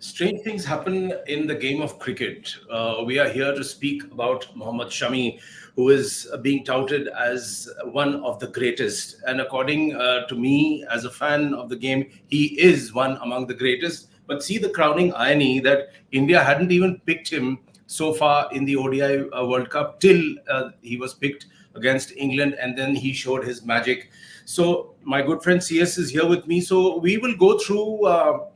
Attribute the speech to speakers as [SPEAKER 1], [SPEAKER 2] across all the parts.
[SPEAKER 1] Strange things happen in the game of cricket. We are here to speak about Mohd Shami, who is being touted as one of the greatest. And according to me, as a fan of the game, he is one among the greatest. But see the crowning irony that India hadn't even picked him so far in the ODI World Cup till he was picked against England, and then he showed his magic. So my good friend CS is here with me. So we will go through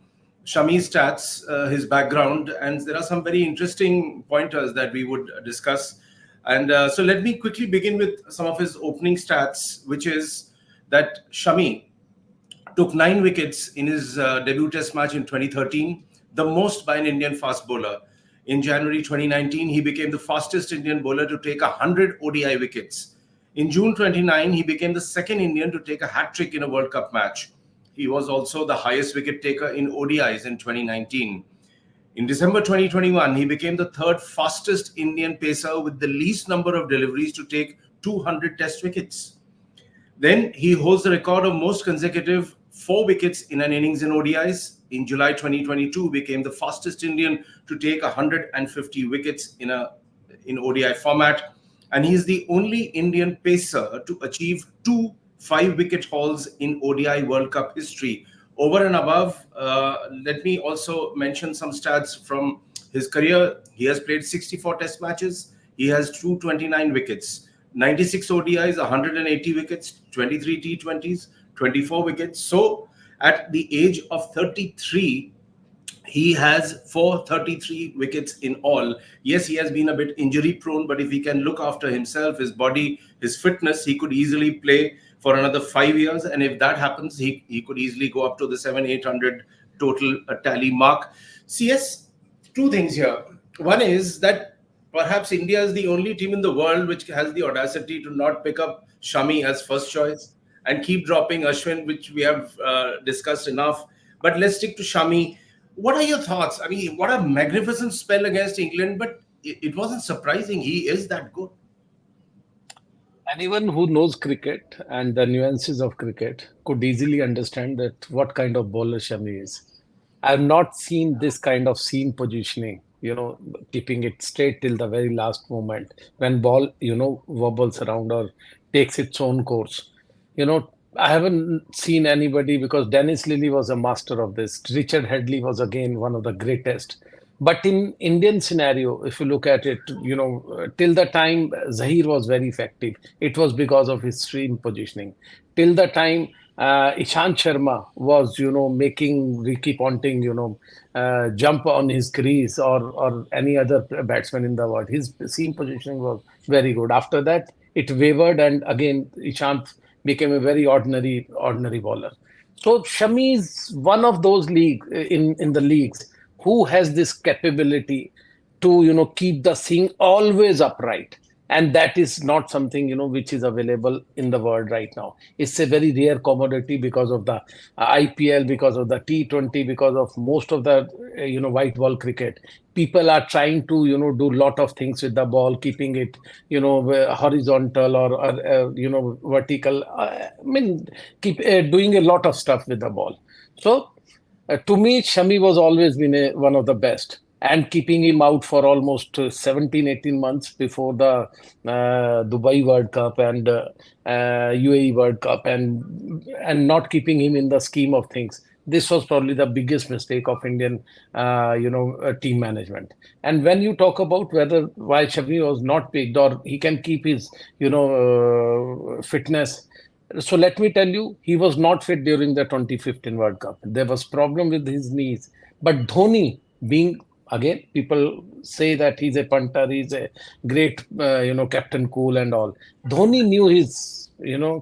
[SPEAKER 1] Shami's stats, his background, and there are some very interesting pointers that we would discuss. And so let me quickly begin with some of his opening stats, which is that Shami took 9 wickets in his debut test match in 2013, the most by an Indian fast bowler. In January 2019, he became the fastest Indian bowler to take 100 ODI wickets. In June 29, he became the second Indian to take a hat-trick in a World Cup match. He was also the highest wicket taker in ODIs in 2019. In December 2021, he became the third fastest Indian pacer with the least number of deliveries to take 200 test wickets. Then he holds the record of most consecutive 4 wickets in an innings in ODIs. In July 2022, became the fastest Indian to take 150 wickets in ODI format. And he is the only Indian pacer to achieve 2 5-wicket hauls in ODI World Cup history. Over and above, let me also mention some stats from his career. He has played 64 test matches. He has 229 wickets, 96 ODIs, 180 wickets, 23 T20s, 24 wickets. So at the age of 33, he has 433 wickets in all. Yes, he has been a bit injury prone, but if he can look after himself, his body, his fitness, he could easily play for another 5 years. And if that happens, he could easily go up to the 700-800 total tally mark. CS, two things here. One is that perhaps India is the only team in the world which has the audacity to not pick up Shami as first choice and keep dropping Ashwin, which we have discussed enough. But let's stick to Shami. What are your thoughts? I mean, what a magnificent spell against England, but it wasn't surprising. He is that good.
[SPEAKER 2] Anyone who knows cricket and the nuances of cricket could easily understand that what kind of bowler Shami is. I've not seen this kind of seam positioning, keeping it straight till the very last moment when ball, wobbles around or takes its own course. I haven't seen anybody because Dennis Lilly was a master of this. Richard Headley was again one of the greatest. But in Indian scenario, if you look at it, till the time Zahir was very effective, it was because of his stream positioning. Till the time Ishant Sharma was, making Ricky Ponting, jump on his crease or any other batsman in the world, his seam positioning was very good. After that, it wavered, and again Ishant became a very ordinary bowler. So Shami is one of those in the leagues who has this capability to keep the thing always upright, and that is not something which is available in the world right now. It's a very rare commodity because of the IPL, because of the T20, because of most of the white ball cricket. People are trying to do a lot of things with the ball, keeping it horizontal or vertical. I mean, keep doing a lot of stuff with the ball. So to me, Shami was always been one of the best. And keeping him out for almost 17, 18 months before the Dubai World Cup and UAE World Cup and not keeping him in the scheme of things. This was probably the biggest mistake of Indian, team management. And when you talk about why Shami was not picked or he can keep his, fitness, so let me tell you, he was not fit during the 2015 World Cup. There was problem with his knees. But Dhoni, being again, people say that he's a punter, he's a great, Captain Cool and all. Dhoni knew his,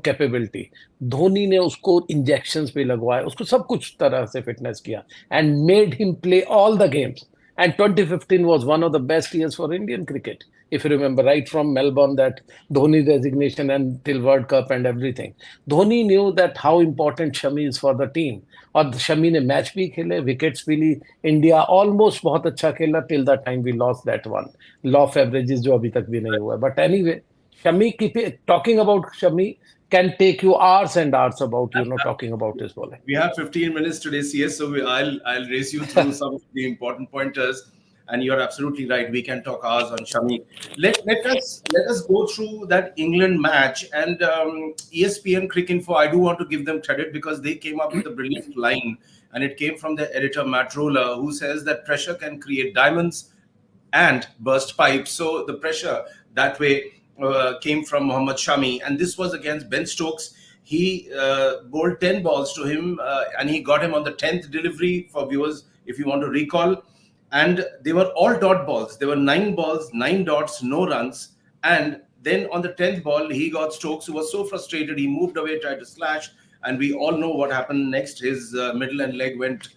[SPEAKER 2] capability. Dhoni ने उसको injections पे लगवाया, उसको सब कुछ तरह से fitness किया and made him play all the games. And 2015 was one of the best years for Indian cricket. If you remember, right from Melbourne, that Dhoni resignation until World Cup and everything. Dhoni knew that how important Shami is for the team. और शमी ने match भी खेले, wickets भी ली, India almost बहुत अच्छा खेला till the time we lost that one law of averages जो अभी तक भी नहीं हुआ. बट एनीवे, शमी की talking about Shami, can take you hours and hours about, talking about his bowling.
[SPEAKER 1] We have 15 minutes today, CS, so I'll race you through some of the important pointers. And you're absolutely right. We can talk hours on Shami. Let us go through that England match and ESPN Cricinfo. I do want to give them credit because they came up with a brilliant line, and it came from their editor Matt Roller, who says that pressure can create diamonds and burst pipes. So the pressure that way came from Mohd Shami, and this was against Ben Stokes. He bowled 10 balls to him, and he got him on the 10th delivery for viewers, if you want to recall. And they were all dot balls. There were 9 balls, 9 dots, no runs. And then on the 10th ball, he got Stokes, who was so frustrated. He moved away, tried to slash. And we all know what happened next. His middle and leg went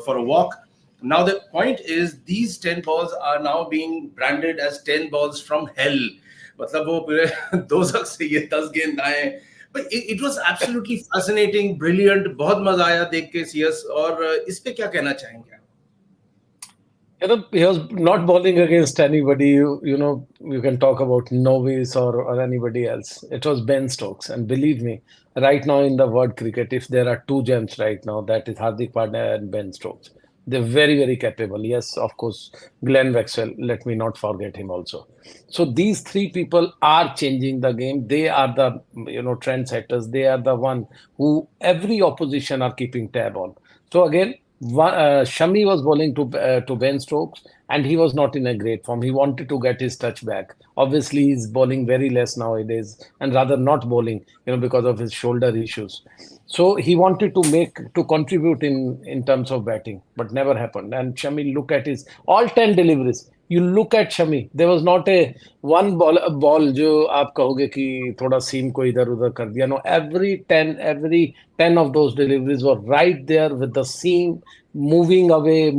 [SPEAKER 1] for a walk. Now, the point is, these 10 balls are now being branded as 10 balls from hell. मतलब वो पूरे दो से ये 10 गेंद आए. But it was absolutely fascinating, brilliant. बहुत मजा आया देख के CS. और इस पे क्या कहना चाहेंगे?
[SPEAKER 2] He was not bowling against anybody. You can talk about novice or anybody else. It was Ben Stokes, and believe me, right now in the world cricket, if there are two gems right now, that is Hardik Pandya and Ben Stokes. They're very, very capable. Yes, of course, Glenn Maxwell. Let me not forget him also. So these three people are changing the game. They are the trendsetters. They are the one who every opposition are keeping tab on. So again, Shami was bowling to Ben Stokes, and he was not in a great form. He wanted to get his touch back. Obviously, he's bowling very less nowadays, and rather not bowling, because of his shoulder issues. So he wanted to contribute in terms of batting, but never happened. And Shami, look at his all 10 deliveries. You look at Shami, there was not a one ball जो आप कहोगे कि थोड़ा सीम को इधर उधर कर दिया. No, every 10 of those deliveries were right there with the seam moving away,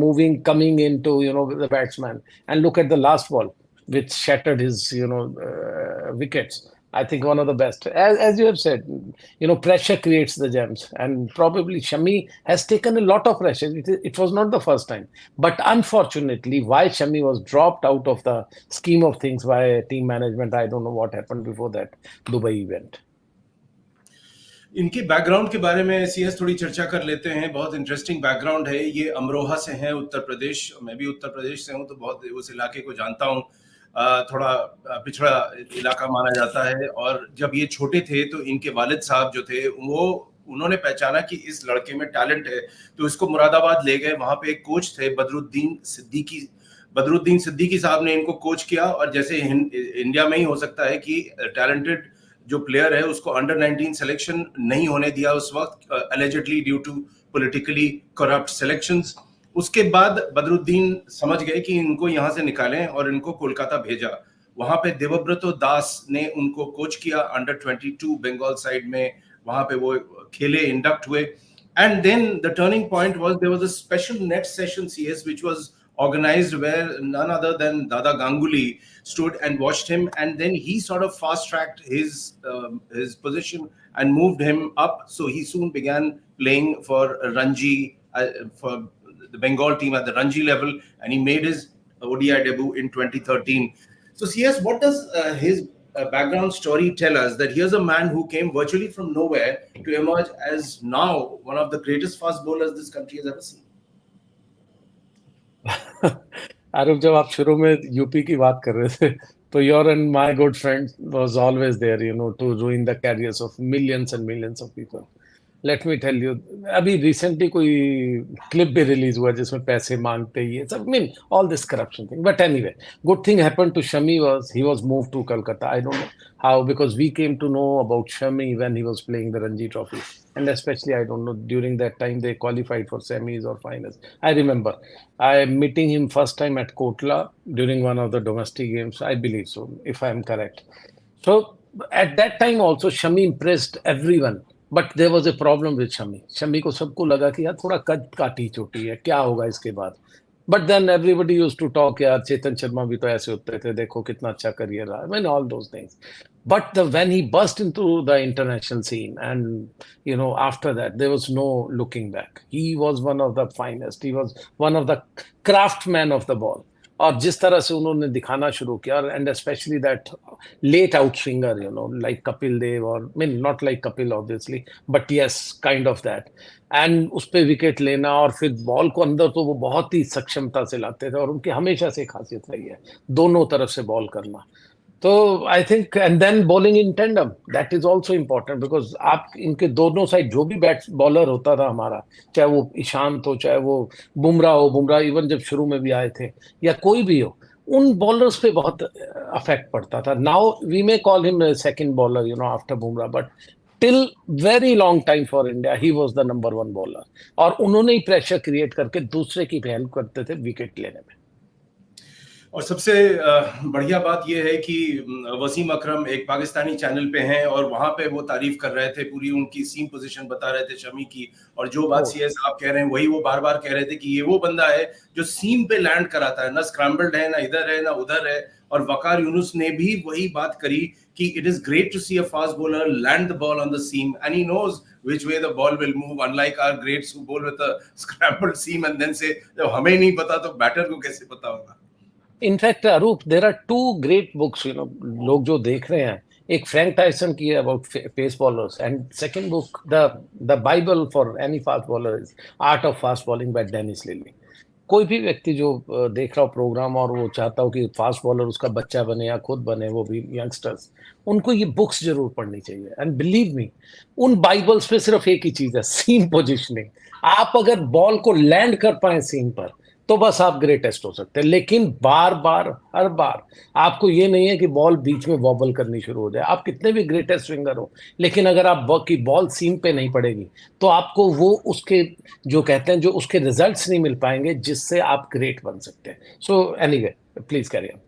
[SPEAKER 2] coming into the batsman. And look at the last ball, which shattered his wickets. I think one of the best. As you have said, pressure creates the gems, and probably Shami has taken a lot of pressure. It was not the first time, but unfortunately, why Shami was dropped out of the scheme of things by team management, I don't know what happened before that Dubai event.
[SPEAKER 1] इनके background के बारे में CS थोड़ी चर्चा कर लेते हैं. बहुत इंटरेस्टिंग बैकग्राउंड है. ये अमरोहा से हैं, उत्तर प्रदेश. मैं भी उत्तर प्रदेश से हूं, तो बहुत उस इलाके को जानता हूं. थोड़ा पिछड़ा इलाका माना जाता है. और जब ये छोटे थे तो इनके वालिद साहब जो थे उन्होंने पहचाना कि इस लड़के में टैलेंट है, तो इसको मुरादाबाद ले गए. वहां पे एक कोच थे बदरुद्दीन सिद्दीकी साहब ने इनको कोच किया. और जैसे इंडिया में ही हो सकता है कि टैलेंटेड जो प्लेयर है उसको अंडर 19 सिलेक्शन नहीं होने दिया उस वक्त, allegedly due to politically corrupt selections. उसके बाद बदरुद्दीन समझ गए कि इनको यहाँ से निकालें और इनको कोलकाता भेजा. वहां पे देवव्रतो दास ने उनको कोच किया अंडर 22 बंगाल साइड में. वहां पे वो खेले, इंडक्ट हुए. And then the turning point was there was a special net session CS which was organized where none other than Dada Ganguly stood and watched him, and then he sort of fast tracked his position and moved him up. So he soon began playing for Ranji, for the Bengal team at the Ranji level, and he made his ODI debut in 2013. So CS, what does his background story tell us? That here's a man who came virtually from nowhere to emerge as now one of the greatest fast bowlers this country has ever seen.
[SPEAKER 2] आरुप, जब आप शुरू में UP की बात कर रहे थे, तो your and my good friend was always there to ruin the careers of millions and millions of people. Let me tell you, अभी रिसेंटली कोई क्लिप भी रिलीज हुआ जिसमें पैसे मांगते ये सब, mean all this corruption thing. But anyway, good thing happened to Shami was he was moved to Calcutta. I don't know how, because we came to know about Shami when he was playing the Ranji Trophy, and especially I don't know, during that time they qualified for semis or finals. I remember I meeting him first time at Kotla during one of the domestic games, I believe so, if I am correct. So at that time also Shami impressed everyone, but there was a problem with Shami को सबको लगा कि यार थोड़ा कद काटी चोटी है, क्या होगा इसके बाद. But then everybody used to talk, यार चेतन शर्मा भी तो ऐसे होते थे, देखो कितना अच्छा करियर रहा. I mean, all those things. But when he burst into the international scene, and after that there was no looking back. He was one of the finest. He was one of the craftsmen of the ball. और जिस तरह से उन्होंने दिखाना शुरू किया, and specially that late out swinger, like Kapil Dev, और mean not like Kapil obviously, but yes kind of that, and उस पे विकेट लेना, और फिर बॉल को अंदर तो वो बहुत ही सक्षमता से लाते थे, और उनकी हमेशा से खासियत रही है दोनों तरफ से बॉल करना। तो I think, and then bowling in tandem, that is also important, because आप इनके दोनों साइड जो भी बैट बॉलर होता था हमारा, चाहे वो ईशांत हो, चाहे वो बुमराह हो, बुमराह इवन जब शुरू में भी आए थे, या कोई भी हो, उन बॉलर्स पे बहुत अफेक्ट पड़ता था। Now we may call him second bowler, after Bumrah, but till very long time for India he was the number one bowler, और उन्होंने ही प्रेशर क्रिएट करके दूसरे की भी हेल्प करते थे विकेट लेने में।
[SPEAKER 1] और सबसे बढ़िया बात यह है कि वसीम अकरम एक पाकिस्तानी चैनल पे हैं और वहां पे वो तारीफ कर रहे थे, पूरी उनकी सीम पोजीशन बता रहे थे शमी की, और जो बात सीएस साहब कह रहे हैं वही वो बार बार कह रहे थे कि ये वो बंदा है जो सीम पे लैंड कराता है, ना स्क्रैम्बल्ड है, ना इधर है ना उधर है। और वकार यूनुस ने भी वही बात करी कि it is great to see a fast bowler land the ball on the seam and he knows which way the ball will move, unlike our greats who bowl with a scrambled seam and then say जब हमें नहीं पता तो batter को कैसे पता होगा।
[SPEAKER 2] In fact Arup, there are two great books, लोग जो देख रहे हैं, एक फ्रैंक टाइसन की है about pace bowlers, and second book the Bible for any fast bowler is Art of Fast Bowling by Dennis Lillee. कोई भी व्यक्ति जो देख रहा हो प्रोग्राम और वो चाहता हो कि फास्ट बॉलर उसका बच्चा बने या खुद बने, वो भी यंगस्टर्स, उनको ये बुक्स जरूर पढ़नी चाहिए। एंड बिलीव मी, उन बाइबल्स पे सिर्फ एक ही चीज है, सीम पोजिशनिंग। आप अगर बॉल को लैंड कर पाए सीम पर, तो बस आप ग्रेटेस्ट हो सकते हैं। लेकिन बार बार, हर बार आपको ये नहीं है कि बॉल बीच में वॉबल करनी शुरू हो जाए। आप कितने भी ग्रेटेस्ट स्विंगर हो, लेकिन अगर आप की बॉल सीम पे नहीं पड़ेगी, तो आपको वो उसके जो कहते हैं, जो उसके रिजल्ट्स नहीं मिल पाएंगे जिससे आप ग्रेट बन सकते हैं। So anyway, please carry on.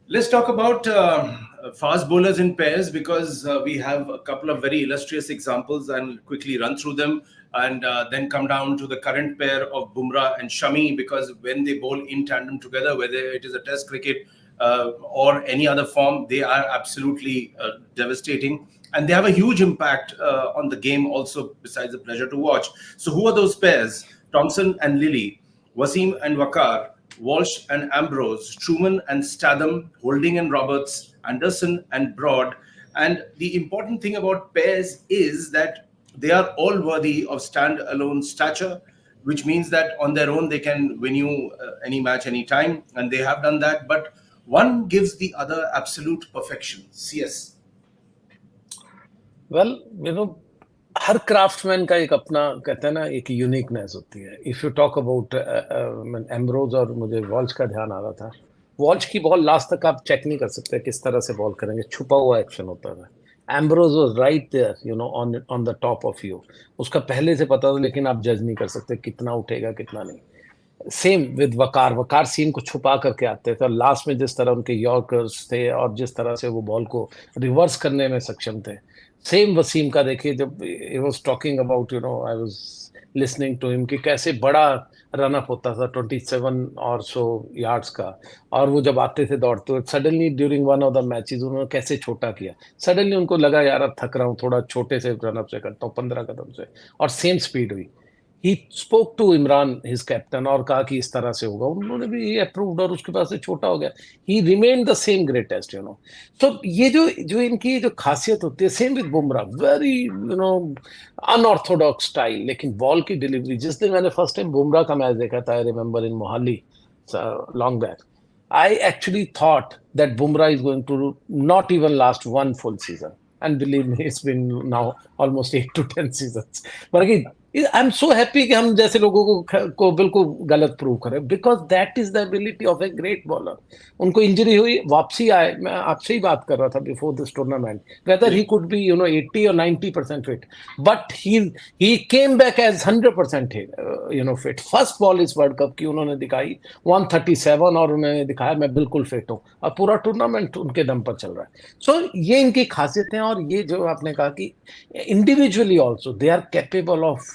[SPEAKER 1] Let's talk about fast bowlers in pairs because we have a couple of very illustrious examples and quickly run through them and then come down to the current pair of Bumrah and Shami, because when they bowl in tandem together, whether it is a test cricket or any other form, they are absolutely devastating. And they have a huge impact on the game also, besides the pleasure to watch. So who are those pairs? Thompson and Lilly, Wasim and Wakar, Walsh and Ambrose, Truman and Statham, Holding and Roberts, Anderson and Broad. And the important thing about pairs is that they are all worthy of stand-alone stature, which means that on their own they can win you any match, anytime, and they have done that. But one gives the other absolute perfection. CS.
[SPEAKER 2] Well, हर craftsman का एक अपना, कहते हैं ना, एक uniqueness होती है। If you talk about Ambrose, और मुझे वॉल्श का ध्यान आ रहा था, वॉल्श की बॉल लास्ट तक आप चेक नहीं कर सकते किस तरह से बॉल करेंगे, छुपा हुआ एक्शन होता था। Ambrose was right there, on on the top of you, उसका पहले से पता था, लेकिन आप जज नहीं कर सकते कितना उठेगा कितना नहीं। सेम विद वकार, वकार सीम को छुपा करके आते थे, और लास्ट में जिस तरह उनके यॉर्कर्स थे और जिस तरह से वो बॉल को रिवर्स करने में सक्षम थे। सेम वसीम का देखिए, जब he was talking about, I was listening to him, कि कैसे बड़ा रन अप होता था 27 और सो यार्ड्स का, और वो जब आते थे दौड़ते हुए, suddenly during one of the matches उन्होंने कैसे छोटा किया। सडनली उनको लगा यार अब थक रहा हूँ, थोड़ा छोटे से रन अप से करता हूँ, 15 कदम से, और सेम स्पीड हुई। He spoke to Imran his captain और कहा कि इस तरह से होगा, उन्होंने भी अप्रूव्ड, और उसके पास से छोटा हो गया। He remain the same greatest, तो ये जो जो इनकी जो खासियत होती है, same with Bumrah, very unorthodox style, लेकिन बॉल की डिलीवरी। जिस दिन मैंने फर्स्ट टाइम बुमराह का मैच देखा था, I remember in Mohali long back, I actually thought that Bumrah is going to not even last one full season. And believe me, it's been now almost 8 to 10 seasons. But again, I'm so happy कि हम जैसे लोगों को बिल्कुल गलत prove करें, because that is the ability of a great bowler. उनको injury हुई, वापसी आए। मैं आपसे ही बात कर रहा था before this tournament, whether he could be 80 or 90% fit, but he came back as 100% fit. First ball इस वर्ल्ड कप की उन्होंने दिखाई 137, और उन्होंने दिखाया मैं बिल्कुल फिट हूँ, और पूरा टूर्नामेंट उनके दम पर चल रहा है। सो ये इनकी खासियतें हैं, और ये जो आपने कहा कि individually also they are capable of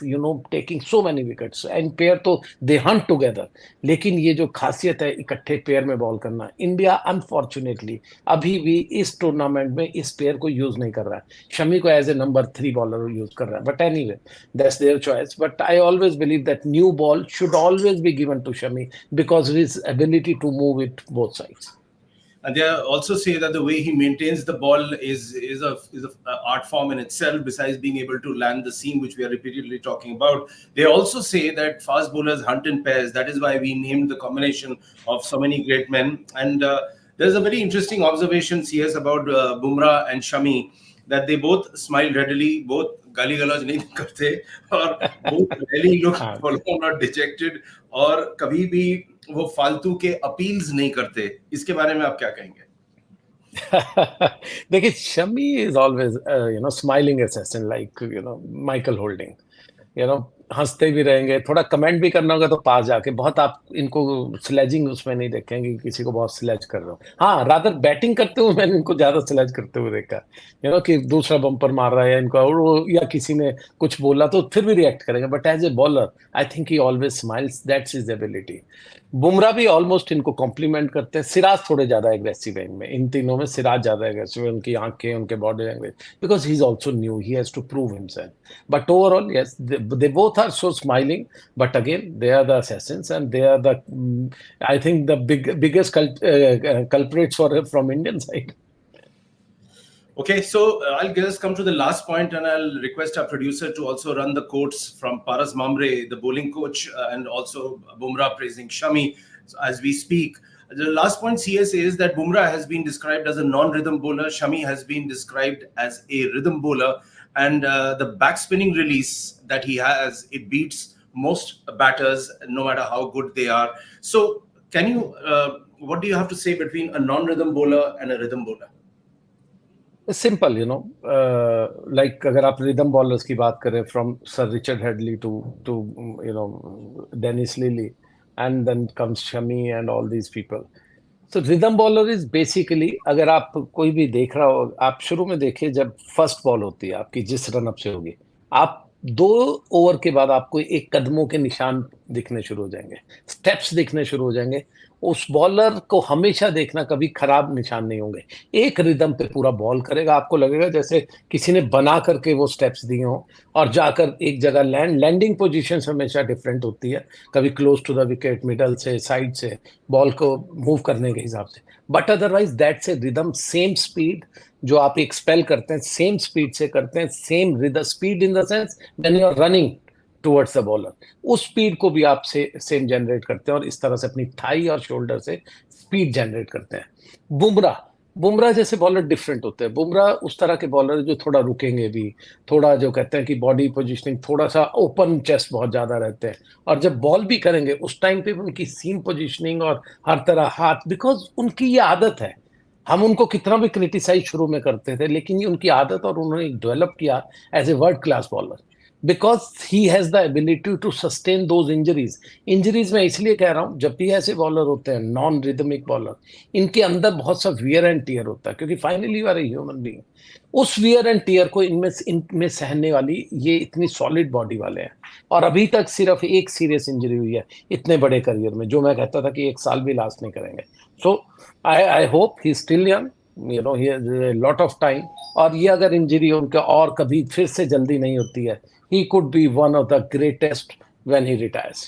[SPEAKER 2] taking so many wickets. And pair तो they hunt together. लेकिन ये जो खासियत है इकट्ठे पेयर में बॉल करना, इंडिया अनफॉर्चुनेटली अभी भी इस टूर्नामेंट में इस पेयर को यूज नहीं कर रहा है। शमी को as a number 3 bowler use कर रहा है, but anyway that's their choice. But I always believe that new ball should always be given to Shami because his ability to move it both sides.
[SPEAKER 1] And they also say that the way he maintains the ball is a art form in itself. Besides being able to land the seam, which we are repeatedly talking about, they also say that fast bowlers hunt in pairs. That is why we named the combination of so many great men. And there's a very interesting observation, CS, about Bumrah and Shami, that they both smile readily, both गाली गलौज नहीं करते, और both really look forlorn or dejected, और कभी भी वो फालतू के अपील्स नहीं करते। इसके बारे में आप क्या कहेंगे?
[SPEAKER 2] देखिए, Shami is always smiling assassin, like Michael holding, हंसते भी रहेंगे, थोड़ा कमेंट भी करना होगा तो पास जाके, बहुत आप इनको स्लेजिंग उसमें नहीं देखेंगे कि किसी को बहुत स्लेज कर रहे हो। हाँ, रादर बैटिंग करते हुए मैंने इनको ज्यादा स्लेज करते हुए देखा, कि दूसरा बम्पर मार रहा है इनको, और या किसी ने कुछ बोला तो फिर भी रिएक्ट करेंगे। But as a bowler I think he always smiles, that's his ability. Bumrah भी ऑलमोस्ट इनको कॉम्प्लीमेंट करते हैं। सिराज थोड़े ज्यादा एग्रेसिव है इनमें, इन तीनों में सिराज ज्यादा एग्रेसिव है, उनकी आंखें, उनके body language, because he is also new, he has to prove himself. But overall, yes, they both are so smiling. But again, they are the assassins, and they are the, I think, the biggest culprits from Indian side.
[SPEAKER 1] Okay, so I'll just come to the last point, and I'll request our producer to also run the quotes from Paras Mamre, the bowling coach, and also Bumrah praising Shami as we speak. The last point, CS, is that Bumrah has been described as a non-rhythm bowler. Shami has been described as a rhythm bowler. And the backspinning release that he has, it beats most batters, no matter how good they are. So, what do you have to say between a non-rhythm bowler and a rhythm bowler?
[SPEAKER 2] Simple, like अगर आप rhythm bowlers की बात करें, from Sir Richard Headley to Dennis Lillee, and then comes Shami and all these people. So rhythm bowler is basically, अगर आप कोई भी देख रहा हो, आप शुरू में देखिए, जब फर्स्ट बॉल होती है आपकी, जिस रन अप से होगी, आप 2 ओवर के बाद आपको एक कदमों के निशान दिखने शुरू हो जाएंगे, स्टेप्स दिखने शुरू हो जाएंगे। उस बॉलर को हमेशा देखना, कभी खराब निशान नहीं होंगे। एक रिदम पे पूरा बॉल करेगा, आपको लगेगा जैसे किसी ने बना करके वो स्टेप्स दिए हों, और जाकर एक जगह लैंडिंग पोजीशंस हमेशा डिफरेंट होती है, कभी close to the wicket, middle से, साइड से, बॉल को मूव करने के हिसाब से। But otherwise that's a rhythm, same speed जो आप एक्सपेल करते हैं, सेम स्पीड से करते हैं, same rhythm, speed in the sense when you are running towards the bowler, उस स्पीड को भी आप सेम जनरेट करते हैं, और इस तरह से अपनी थाई और शोल्डर से स्पीड जनरेट करते हैं। बुमराह जैसे बॉलर डिफरेंट होते हैं। बुमराह उस तरह के बॉलर जो थोड़ा रुकेंगे भी, थोड़ा जो कहते हैं कि बॉडी पोजीशनिंग, थोड़ा सा ओपन चेस्ट बहुत ज्यादा रहते हैं, और जब बॉल भी करेंगे उस टाइम पे उनकी सीम पोजीशनिंग और हर तरह हाथ, बिकॉज उनकी ये आदत है। हम उनको कितना भी क्रिटिसाइज शुरू में करते थे, लेकिन ये उनकी आदत, और उन्होंने डेवलप किया as a world class bowler, because he has the ability to sustain those injuries मैं इसलिए कह रहा हूं, जब भी ऐसे बॉलर होते हैं नॉन रिदमिक बॉलर, इनके अंदर बहुत सा वियर एंड टीयर होता है, क्योंकि finally you are a human being. उस वियर एंड टीयर को इनमें सहने वाली ये इतनी सॉलिड बॉडी वाले हैं, और अभी तक सिर्फ एक सीरियस इंजरी हुई है इतने बड़े करियर में, जो मैं कहता था कि 1 साल भी लास्ट नहीं करेंगे। So I hope he still young, he has a lot of time, और ये अगर इंजरी उनका और कभी फिर से जल्दी नहीं होती है, he could be one of the greatest when he retires.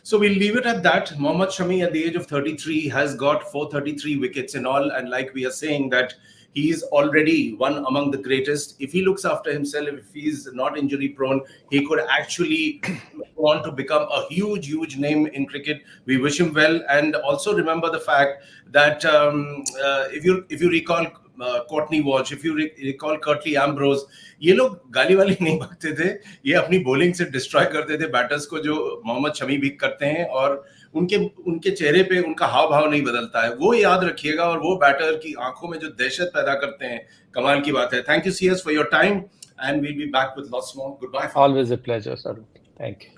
[SPEAKER 1] So we'll leave it at that. Mohd Shami, at the age of 33, has got 433 wickets in all, and like we are saying that he is already one among the greatest. If he looks after himself, if he's not injury prone, he could actually go on to become a huge name in cricket. We wish him well, and also remember the fact that if you recall Courtney Walsh, if you recall Curtly Ambrose, ये लोग गाली वाली नहीं भागते थे, ये अपनी bowling से डिस्ट्रॉय करते थे बैटर्स को, जो मोहम्मद शमी भी करते हैं, और उनके चेहरे पे उनका हाव भाव नहीं बदलता है, वो याद रखिएगा, और वो बैटर की आंखों में जो दहशत पैदा करते हैं, कमाल की बात है। Thank you CS for your time, and we'll be back with lots more. Good bye.
[SPEAKER 2] Always a pleasure sir, thank you.